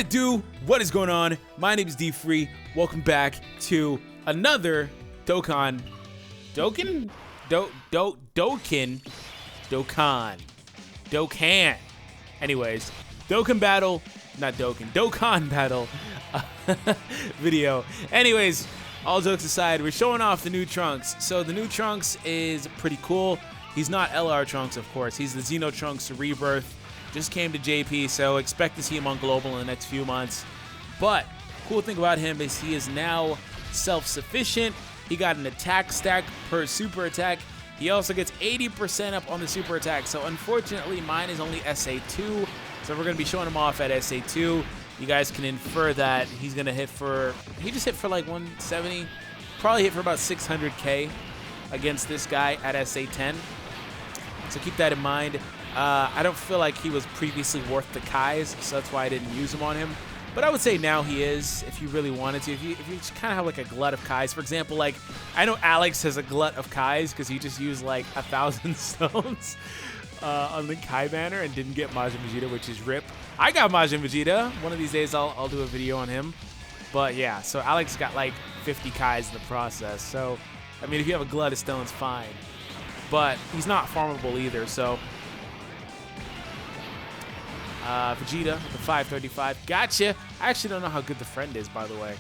that do? What is going on? My name is D-Free. Welcome back to another Dokkan. Anyways, Dokkan Battle, not Dokkan, Dokkan Battle video. Anyways, all jokes aside, we're showing off the new Trunks. So the new Trunks is pretty cool. He's not LR Trunks, of course. He's the Xeno Trunks Rebirth. Just came to JP, so expect to see him on Global in the next few months. But cool thing about him is he is now self-sufficient. He got an attack stack per super attack. He also gets 80% up on the super attack. So unfortunately, mine is only SA2. So we're going to be showing him off at SA2. You guys can infer that he's going to hit for, he just hit for like 170. Probably hit for about 600K against this guy at SA10. So keep that in mind. I don't feel like he was previously worth the Kais, so that's why I didn't use him on him. But I would say now he is, if you really wanted to. If you kind of have like a glut of Kais, for example, like I know Alex has a glut of Kais because he just used like 1,000 stones on the Kai banner and didn't get Majin Vegeta, which is RIP. I got Majin Vegeta. One of these days I'll do a video on him. But yeah, so Alex got like 50 Kais in the process. So I mean, if you have a glut of stones, fine. But he's not farmable either, so. Vegeta, the 535. Gotcha. I actually don't know how good the friend is, by the way.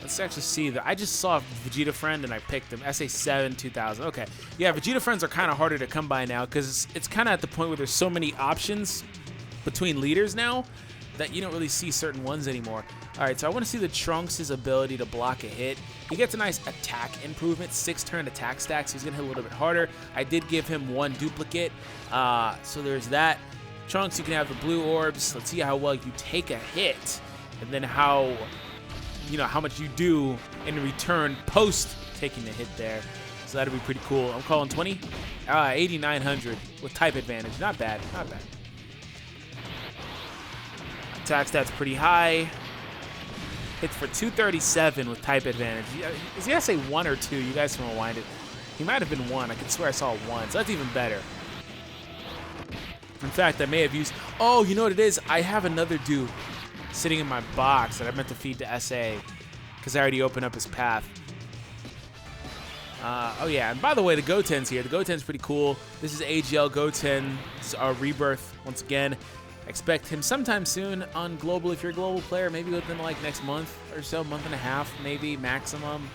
Let's actually see. I just saw Vegeta friend and I picked him. SA7 2000. Okay. Yeah, Vegeta friends are kind of harder to come by now because it's kind of at the point where there's so many options between leaders now that you don't really see certain ones anymore. All right, so I want to see the Trunks' ability to block a hit. He gets a nice attack improvement, 6-turn attack stacks. He's going to hit a little bit harder. I did give him 1 duplicate, so there's that. Trunks, you can have the blue orbs. Let's see how well you take a hit, and then how much you do in return post taking the hit there. So that'll be pretty cool. I'm calling 20, 8,900 with type advantage. Not bad, not bad. Attack stats pretty high. Hits for 237 with type advantage. Is he gonna say 1 or 2? You guys can rewind it. He might have been 1. I can swear I saw 1, so that's even better. In fact, I may have used. Oh, you know what it is? I have another dude sitting in my box that I meant to feed to SA because I already opened up his path. Oh yeah, and by the way, the Goten's here. The Goten's pretty cool. This is AGL Goten Rebirth once again. Expect him sometime soon on Global if you're a Global player, maybe within like next month or so, month and a half, maybe maximum.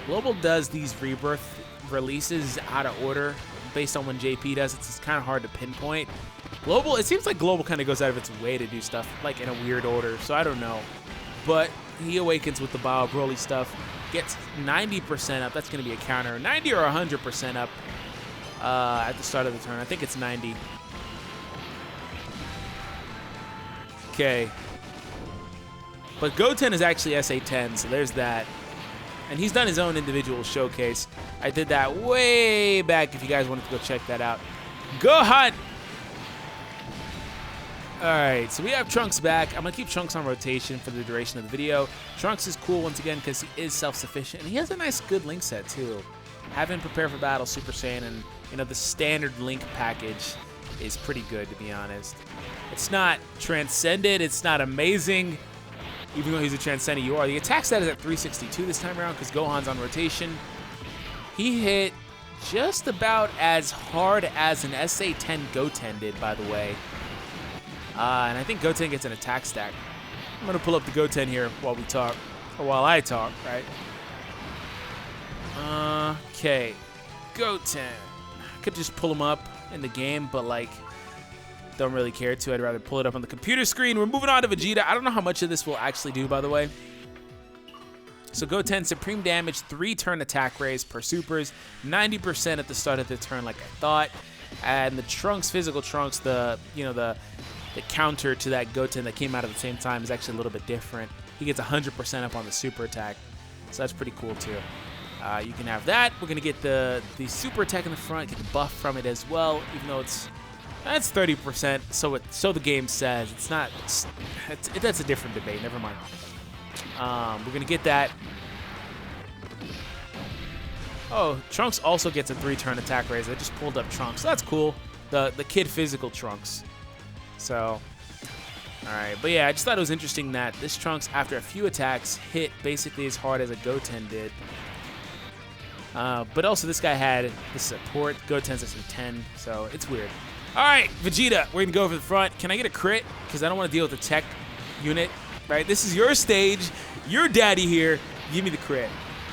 Global does these Rebirth releases out of order based on when JP does it, so it's kind of hard to pinpoint. Global, it seems like Global kind of goes out of its way to do stuff like in a weird order, so I don't know. But he awakens with the Bio Broly stuff, gets 90% up. That's going to be a counter, 90 or 100% up at the start of the turn. I think it's 90. Okay, but Goten is actually SA10, so there's that. And he's done his own individual showcase. I did that way back if you guys wanted to go check that out. Go hot! Alright, so we have Trunks back. I'm going to keep Trunks on rotation for the duration of the video. Trunks is cool once again because he is self-sufficient. And he has a nice good link set too. Having Prepare for Battle, Super Saiyan, and the standard link package is pretty good, to be honest. It's not transcended, it's not amazing, even though he's a transcendent you are. The attack stat is at 362 this time around because Gohan's on rotation. He hit just about as hard as an SA10 Goten did, by the way. And I think Goten gets an attack stack. I'm going to pull up the Goten here while we talk, or while I talk, right? Okay, Goten. I could just pull him up in the game, but like, don't really care to. I'd rather pull it up on the computer screen. We're moving on to Vegeta. I don't know how much of this will actually do, by the way. So Goten, supreme damage, 3-turn attack raise per supers, 90% at the start of the turn, like I thought. And the Trunks, physical Trunks, the counter to that Goten that came out at the same time is actually a little bit different. He gets 100% up on the super attack, so that's pretty cool too. You can have that. We're gonna get the super attack in the front, get the buff from it as well, even though that's 30%. So the game says it's not. That's a different debate. Never mind. We're gonna get that. Oh, Trunks also gets a 3-turn attack raise. I just pulled up Trunks. So that's cool. The kid physical Trunks. So, alright. But yeah, I just thought it was interesting that this Trunks, after a few attacks, hit basically as hard as a Goten did. But also this guy had the support. Goten's at 10, so it's weird. Alright, Vegeta, we're going to go over the front. Can I get a crit? Because I don't want to deal with the tech unit. Right? This is your stage. Your daddy here. Give me the crit.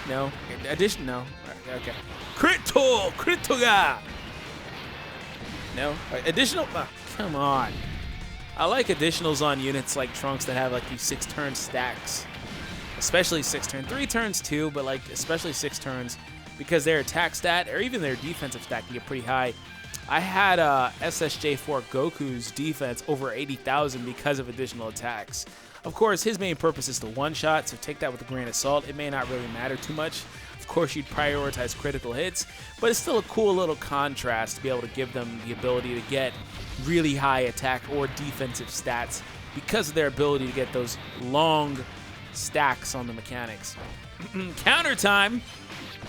No? Addition? No. Okay. Crit-to! Crit-to-ga! No? Additional? Oh, come on. I like additionals on units like Trunks that have like these 6-turn stacks. Especially 6-turn. 3 turns too, but like especially 6 turns. Because their attack stat, or even their defensive stat, can get pretty high. I had SSJ4 Goku's defense over 80,000 because of additional attacks. Of course, his main purpose is to one-shot, so take that with a grain of salt. It may not really matter too much. Of course, you'd prioritize critical hits, but it's still a cool little contrast to be able to give them the ability to get really high attack or defensive stats because of their ability to get those long stacks on the mechanics. Counter time!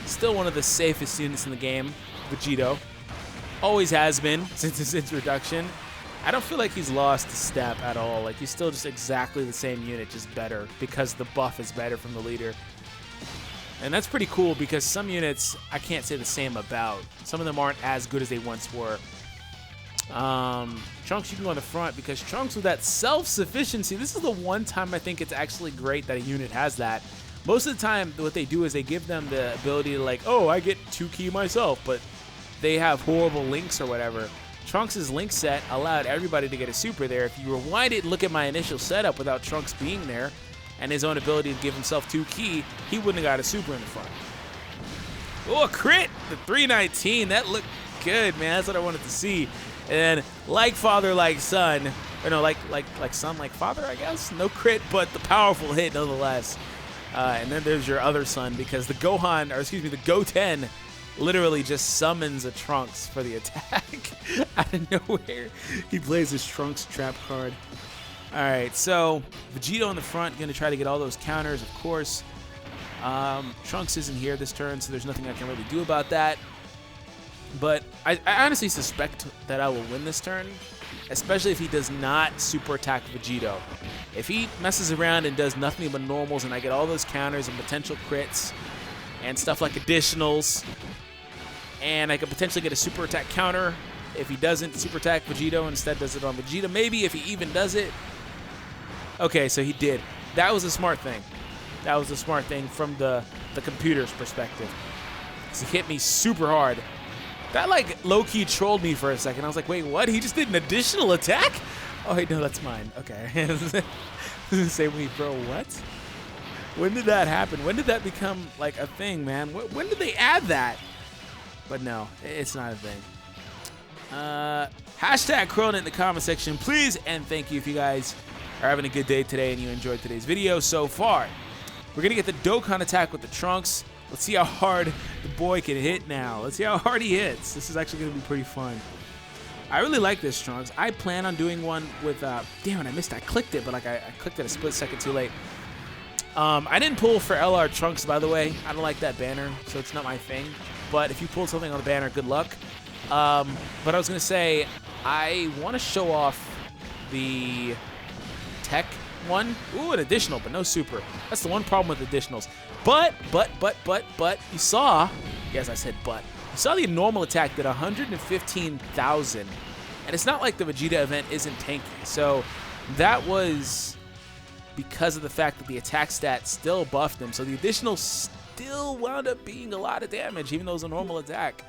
Still one of the safest units in the game, Vegeto. Always has been since his introduction. I don't feel like he's lost a step at all. Like, he's still just exactly the same unit, just better, because the buff is better from the leader. And that's pretty cool because some units I can't say the same about. Some of them aren't as good as they once were. Trunks, you can go on the front because Trunks with that self-sufficiency, this is the one time I think it's actually great that a unit has that. Most of the time, what they do is they give them the ability to like, oh, I get 2 ki myself, but they have horrible links or whatever. Trunks' link set allowed everybody to get a super there. If you rewind it and look at my initial setup without Trunks being there and his own ability to give himself 2 ki, he wouldn't have got a super in the front. Oh, a crit! The 319, that looked good, man. That's what I wanted to see. And like father, like son, or no, like son, like father, I guess. No crit, but the powerful hit nonetheless. And then there's your other son because the the Goten literally just summons a Trunks for the attack out of nowhere. He plays his Trunks trap card. All right, so Vegeto in the front, going to try to get all those counters, of course. Trunks isn't here this turn, so there's nothing I can really do about that. But I honestly suspect that I will win this turn, especially if he does not super attack Vegeto. If he messes around and does nothing but normals and I get all those counters and potential crits and stuff like additionals, and I could potentially get a super attack counter if he doesn't super attack Vegeto and instead does it on Vegeta, maybe if he even does it. Okay, so he did. That was a smart thing. That was a smart thing from the computer's perspective. He hit me super hard. That, like, low-key trolled me for a second. I was like, wait, what? He just did an additional attack? Oh, wait, no, that's mine. Okay. Say me, bro, what? When did that happen? When did that become, like, a thing, man? When did they add that? But no, it's not a thing. Hashtag Cronin in the comment section, please, and thank you if you guys are having a good day today and you enjoyed today's video so far. We're going to get the Dokkan attack with the Trunks. Let's see how hard the boy can hit now. Let's see how hard he hits. This is actually going to be pretty fun. I really like this Trunks. I plan on doing one with, damn it, I missed it. I clicked it, but like I clicked it a split second too late. I didn't pull for LR Trunks, by the way. I don't like that banner, so it's not my thing. But if you pulled something on the banner, good luck. But I was going to say, I want to show off the tech one. Ooh, an additional, but no super. That's the one problem with additionals. But, you saw, yes, I said but. You saw the normal attack did 115,000. And it's not like the Vegeta event isn't tanky. So that was because of the fact that the attack stat still buffed him. So the additional still wound up being a lot of damage, even though it was a normal attack.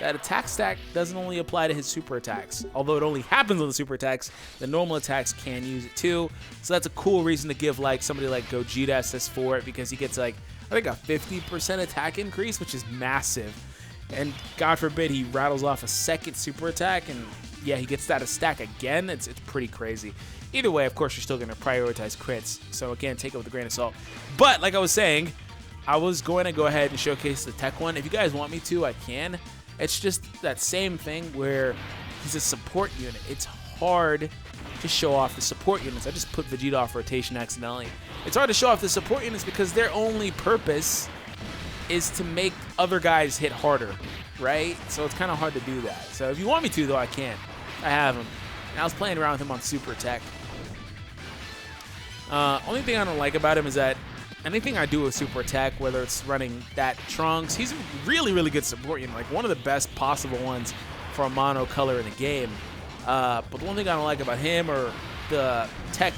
That attack stack doesn't only apply to his super attacks. Although it only happens on the super attacks, the normal attacks can use it too. So that's a cool reason to give like somebody like Gogeta SS for it, because he gets like, I think a 50% attack increase, which is massive. And God forbid he rattles off a second super attack and yeah, he gets that a stack again. It's pretty crazy. Either way, of course, you're still going to prioritize crits. So again, take it with a grain of salt. But like I was saying, I was going to go ahead and showcase the tech one. If you guys want me to, I can. It's just that same thing where he's a support unit. It's hard to show off the support units. I just put Vegeta off rotation accidentally. It's hard to show off the support units because their only purpose is to make other guys hit harder, right? So it's kind of hard to do that. So if you want me to, though, I can. I have them. And I was playing around with him on super attack. Only thing I don't like about him is that anything I do with super attack, whether it's running that Trunks, he's a really, really good support unit, like one of the best possible ones for a mono color in the game. But the one thing I don't like about him or the tech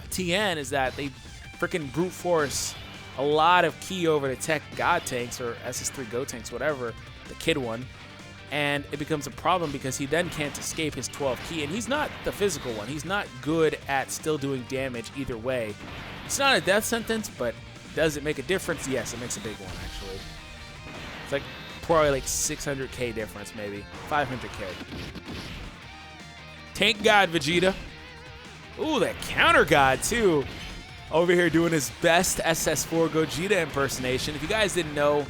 TN is that they freaking brute force a lot of ki over the tech god tanks or SS3 Go tanks, whatever, the kid one. And it becomes a problem because he then can't escape his 12 ki. And he's not the physical one. He's not good at still doing damage either way. It's not a death sentence, but does it make a difference? Yes, it makes a big one, actually. It's like probably like 600k difference, maybe. 500k. Tank God Vegeta. Ooh, that counter God, too. Over here doing his best SS4 Gogeta impersonation. If you guys didn't know,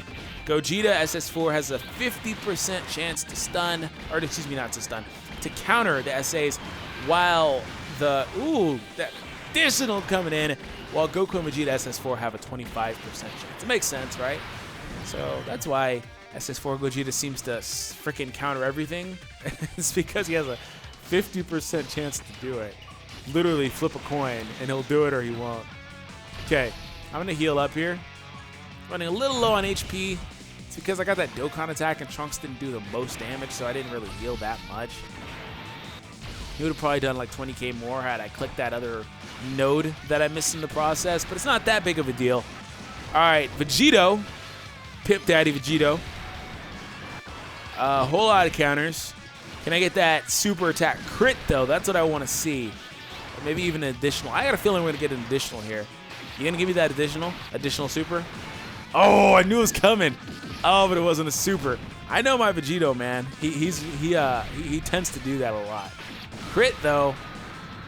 Gogeta SS4 has a 50% chance to stun, or excuse me, not to stun, to counter the SAs, while the, that additional coming in, while Goku and Vegeta SS4 have a 25% chance. It makes sense, right? So that's why SS4 Gogeta seems to freaking counter everything. It's because he has a 50% chance to do it. Literally flip a coin, and he'll do it or he won't. Okay, I'm going to heal up here. Running a little low on HP. It's because I got that Dokkan attack and Trunks didn't do the most damage, so I didn't really heal that much. He would have probably done like 20k more had I clicked that other node that I missed in the process, but it's not that big of a deal. All right, Vegeto. Pip Daddy Vegeto. A whole lot of counters. Can I get that super attack crit, though? That's what I want to see. Or maybe even an additional. I got a feeling we're going to get an additional here. You going to give me that additional super? Oh, I knew it was coming. Oh, but it wasn't a super. I know my Vegeto, man. He tends to do that a lot. Crit, though.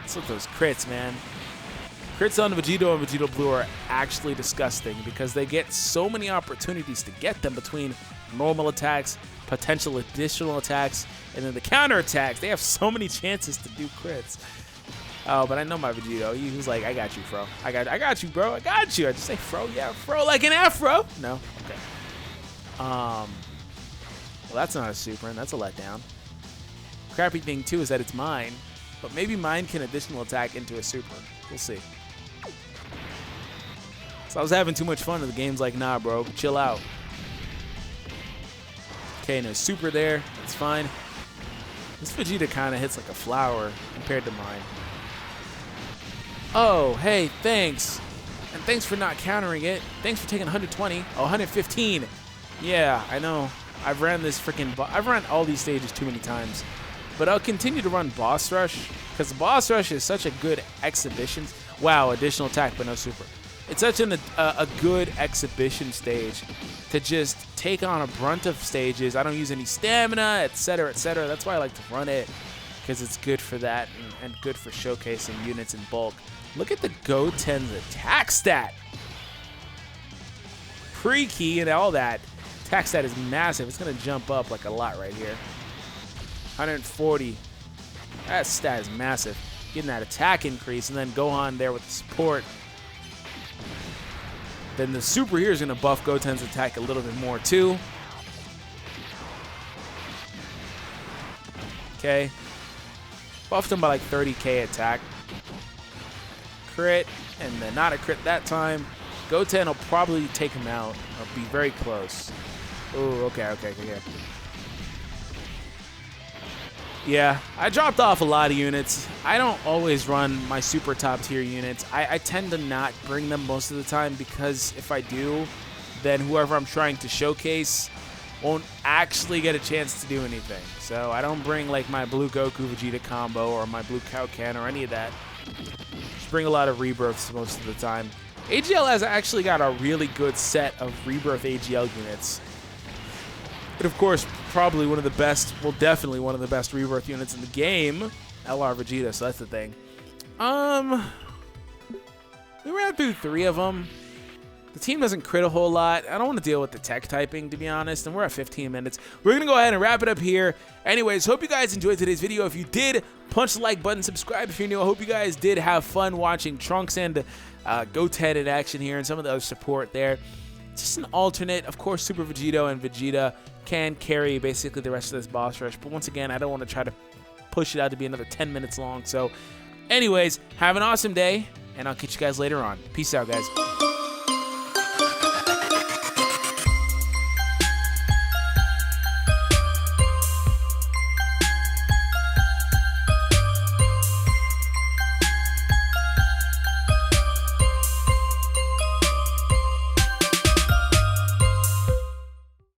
Let's look at those crits, man. Crits on Vegeto and Vegeto Blue are actually disgusting because they get so many opportunities to get them between normal attacks, potential additional attacks, and then the counter attacks. They have so many chances to do crits. Oh, but I know my Vegeto. He was like, I got you, bro. I got you, bro. I got you. I just say fro. Yeah, fro like an afro. No? Okay. Well, that's not a super, and that's a letdown. Crappy thing, too, is that it's mine. But maybe mine can additional attack into a super. We'll see. So I was having too much fun in the game's like, nah, bro. Chill out. Okay, no super there. That's fine. This Vegeta kind of hits like a flower compared to mine. Oh, hey, thanks. And thanks for not countering it. Thanks for taking 120. Oh, 115. Yeah, I know. I've ran all these stages too many times. But I'll continue to run Boss Rush because Boss Rush is such a good exhibition. Wow, additional attack, but no super. It's such a good exhibition stage to just take on a brunt of stages. I don't use any stamina, etc., etc. That's why I like to run it because it's good for that and good for showcasing units in bulk. Look at the Goten's attack stat. Pre-key and all that. Attack stat is massive. It's going to jump up like a lot right here. 140. That stat is massive. Getting that attack increase and then go on there with the support. Then the super here is going to buff Goten's attack a little bit more too. Okay. Buffed him by like 30k attack. Crit, and then not a crit that time. Goten will probably take him out, or be very close. Ooh, okay. Yeah, I dropped off a lot of units. I don't always run my super top tier units. I tend to not bring them most of the time because if I do, then whoever I'm trying to showcase won't actually get a chance to do anything. So I don't bring like my blue Goku Vegeta combo or my blue Kaioken or any of that. Just bring a lot of rebirths most of the time. AGL has actually got a really good set of rebirth AGL units. And of course, probably one of the best, well, definitely one of the best rebirth units in the game, LR Vegeta, so that's the thing. We ran through 3 of them. The team doesn't crit a whole lot. I don't want to deal with the tech typing, to be honest, and we're at 15 minutes. We're going to go ahead and wrap it up here. Anyways, hope you guys enjoyed today's video. If you did, punch the like button, subscribe if you're new. I hope you guys did have fun watching Trunks and Goten in action here and some of the other support there. just an alternate. Of course, Super Vegeto and Vegeta can carry basically the rest of this boss rush, but once again, I don't want to try to push it out to be another 10 minutes long. So anyways, have an awesome day, and I'll catch you guys later on. Peace out, guys.